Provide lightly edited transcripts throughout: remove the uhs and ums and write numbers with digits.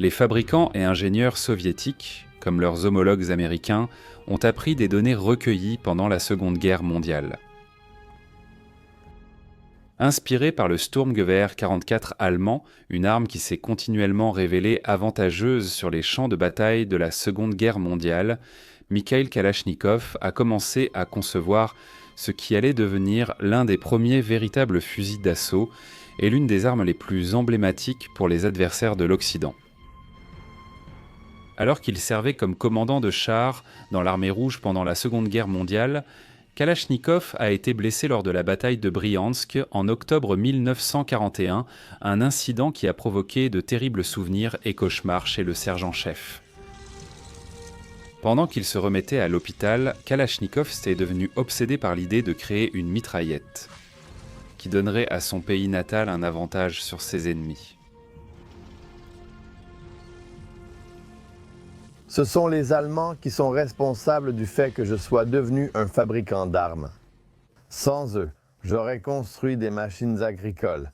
Les fabricants et ingénieurs soviétiques, comme leurs homologues américains, ont appris des données recueillies pendant la Seconde Guerre mondiale. Inspiré par le Sturmgewehr 44 allemand, une arme qui s'est continuellement révélée avantageuse sur les champs de bataille de la Seconde Guerre mondiale, Mikhail Kalachnikov a commencé à concevoir ce qui allait devenir l'un des premiers véritables fusils d'assaut et l'une des armes les plus emblématiques pour les adversaires de l'Occident. Alors qu'il servait comme commandant de char dans l'armée rouge pendant la Seconde Guerre mondiale, Kalachnikov a été blessé lors de la bataille de Briansk en octobre 1941, un incident qui a provoqué de terribles souvenirs et cauchemars chez le sergent-chef. Pendant qu'il se remettait à l'hôpital, Kalachnikov s'est devenu obsédé par l'idée de créer une mitraillette, qui donnerait à son pays natal un avantage sur ses ennemis. Ce sont les Allemands qui sont responsables du fait que je sois devenu un fabricant d'armes. Sans eux, j'aurais construit des machines agricoles.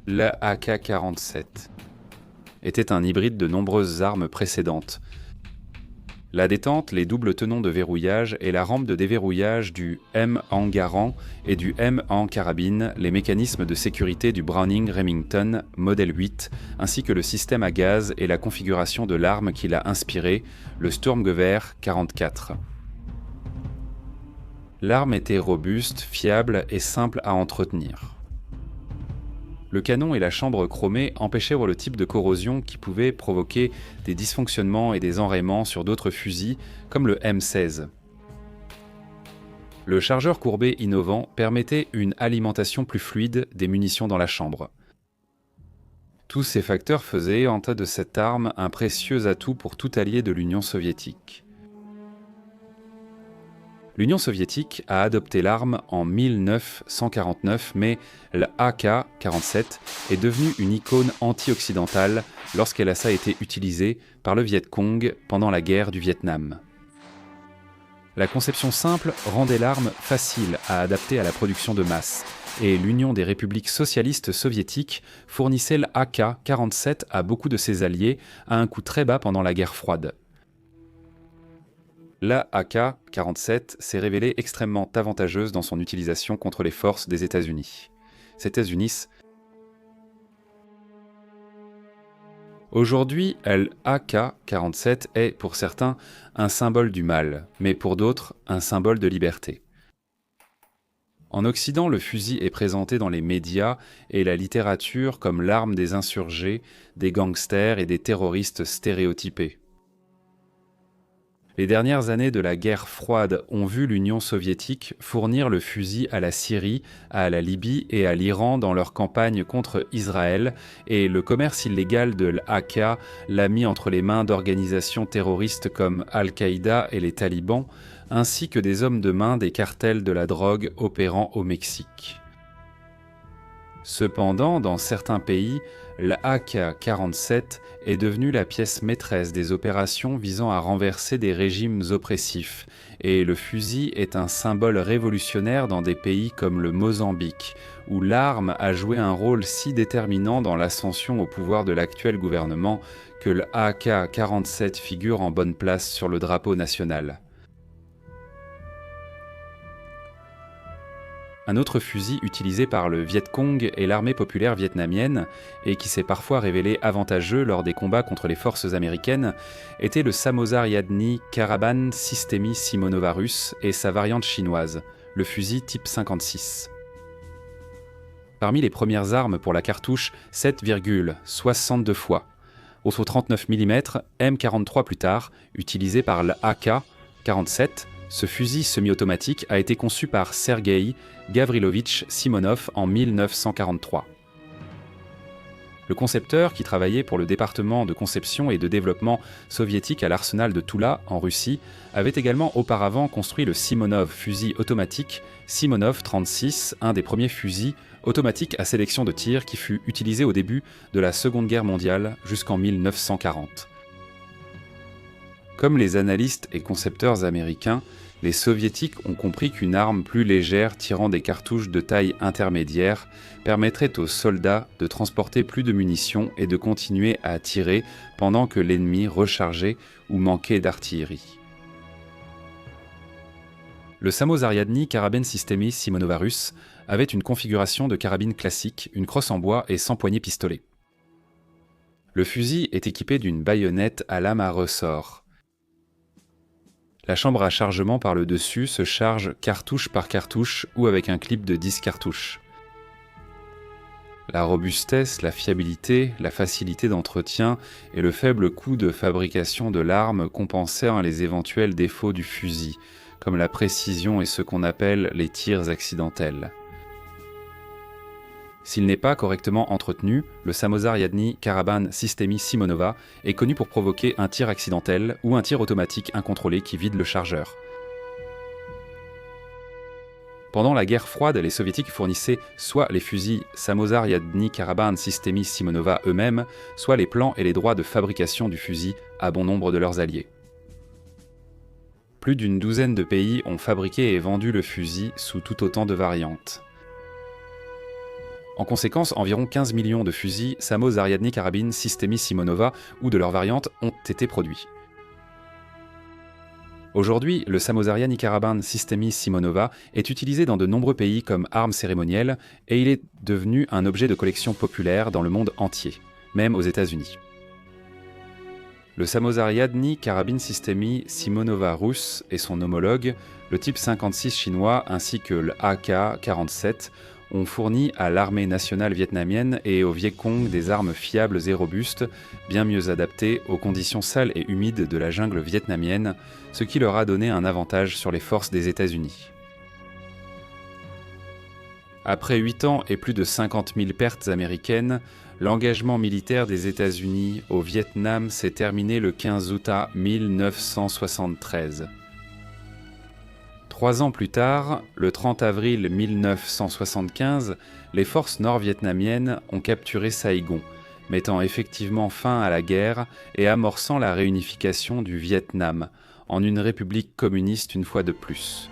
Le AK-47 était un hybride de nombreuses armes précédentes. La détente, les doubles tenons de verrouillage et la rampe de déverrouillage du M en Garand et du M en carabine, les mécanismes de sécurité du Browning Remington Model 8, ainsi que le système à gaz et la configuration de l'arme qui l'a inspiré, le Sturmgewehr 44. L'arme était robuste, fiable et simple à entretenir. Le canon et la chambre chromée empêchaient le type de corrosion qui pouvait provoquer des dysfonctionnements et des enrayements sur d'autres fusils, comme le M16. Le chargeur courbé innovant permettait une alimentation plus fluide des munitions dans la chambre. Tous ces facteurs faisaient en tas de cette arme un précieux atout pour tout allié de l'Union soviétique. L'Union soviétique a adopté l'arme en 1949, mais le AK-47 est devenu une icône anti-occidentale lorsqu'elle a été utilisée par le Viet Cong pendant la guerre du Vietnam. La conception simple rendait l'arme facile à adapter à la production de masse, et l'Union des républiques socialistes soviétiques fournissait le AK-47 à beaucoup de ses alliés à un coût très bas pendant la guerre froide. La AK-47 s'est révélée extrêmement avantageuse dans son utilisation contre les forces des États-Unis. Aujourd'hui, l'AK-47 est, pour certains, un symbole du mal, mais pour d'autres, un symbole de liberté. En Occident, le fusil est présenté dans les médias et la littérature comme l'arme des insurgés, des gangsters et des terroristes stéréotypés. Les dernières années de la guerre froide ont vu l'Union soviétique fournir le fusil à la Syrie, à la Libye et à l'Iran dans leur campagne contre Israël, et le commerce illégal de l'AK l'a mis entre les mains d'organisations terroristes comme Al-Qaïda et les talibans, ainsi que des hommes de main des cartels de la drogue opérant au Mexique. Cependant, dans certains pays, l'AK-47 est devenue la pièce maîtresse des opérations visant à renverser des régimes oppressifs, et le fusil est un symbole révolutionnaire dans des pays comme le Mozambique, où l'arme a joué un rôle si déterminant dans l'ascension au pouvoir de l'actuel gouvernement que l'AK-47 figure en bonne place sur le drapeau national. Un autre fusil utilisé par le Viet Cong et l'armée populaire vietnamienne, et qui s'est parfois révélé avantageux lors des combats contre les forces américaines, était le Samozar Yadni Karaban Systemi Simonovarus et sa variante chinoise, le fusil type 56. Parmi les premières armes pour la cartouche 7,62 fois, au 39 mm M43 plus tard, utilisé par l'AK-47, ce fusil semi-automatique a été conçu par Sergueï Gavrilovitch Simonov en 1943. Le concepteur, qui travaillait pour le département de conception et de développement soviétique à l'arsenal de Toula, en Russie, avait également auparavant construit le Simonov fusil automatique Simonov 36, un des premiers fusils automatiques à sélection de tir qui fut utilisé au début de la Seconde Guerre mondiale jusqu'en 1940. Comme les analystes et concepteurs américains, les soviétiques ont compris qu'une arme plus légère tirant des cartouches de taille intermédiaire permettrait aux soldats de transporter plus de munitions et de continuer à tirer pendant que l'ennemi rechargeait ou manquait d'artillerie. Le Samozariadny Karabin Systemy Simonova russe avait une configuration de carabine classique, une crosse en bois et sans poignée pistolet. Le fusil est équipé d'une baïonnette à lame à ressort. La chambre à chargement par le dessus se charge cartouche par cartouche ou avec un clip de 10 cartouches. La robustesse, la fiabilité, la facilité d'entretien et le faible coût de fabrication de l'arme compensèrent les éventuels défauts du fusil, comme la précision et ce qu'on appelle les tirs accidentels. S'il n'est pas correctement entretenu, le Samozariadny Karabin Systemy Simonova est connu pour provoquer un tir accidentel ou un tir automatique incontrôlé qui vide le chargeur. Pendant la guerre froide, les soviétiques fournissaient soit les fusils Samozariadny Karabin Systemy Simonova eux-mêmes, soit les plans et les droits de fabrication du fusil à bon nombre de leurs alliés. Plus d'une douzaine de pays ont fabriqué et vendu le fusil sous tout autant de variantes. En conséquence, environ 15 millions de fusils Samozariadny Karabin Systemy Simonova ou de leurs variantes ont été produits. Aujourd'hui, le Samozariadny Karabin Systemy Simonova est utilisé dans de nombreux pays comme arme cérémonielle et il est devenu un objet de collection populaire dans le monde entier, même aux États-Unis. Le Samozariadny Karabin Systemy Simonova russe et son homologue, le type 56 chinois ainsi que le AK-47, ont fourni à l'armée nationale vietnamienne et au Viet Cong des armes fiables et robustes, bien mieux adaptées aux conditions sales et humides de la jungle vietnamienne, ce qui leur a donné un avantage sur les forces des États-Unis. Après 8 ans et plus de 50 000 pertes américaines, l'engagement militaire des États-Unis au Vietnam s'est terminé le 15 août 1973. 3 ans plus tard, le 30 avril 1975, les forces nord-vietnamiennes ont capturé Saigon, mettant effectivement fin à la guerre et amorçant la réunification du Vietnam, en une république communiste une fois de plus.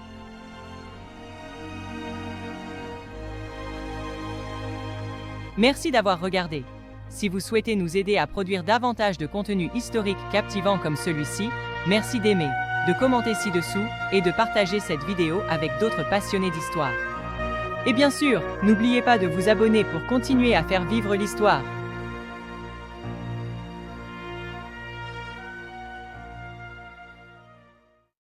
Merci d'avoir regardé. Si vous souhaitez nous aider à produire davantage de contenu historique captivant comme celui-ci, merci d'aimer, de commenter ci-dessous et de partager cette vidéo avec d'autres passionnés d'histoire. Et bien sûr, n'oubliez pas de vous abonner pour continuer à faire vivre l'histoire.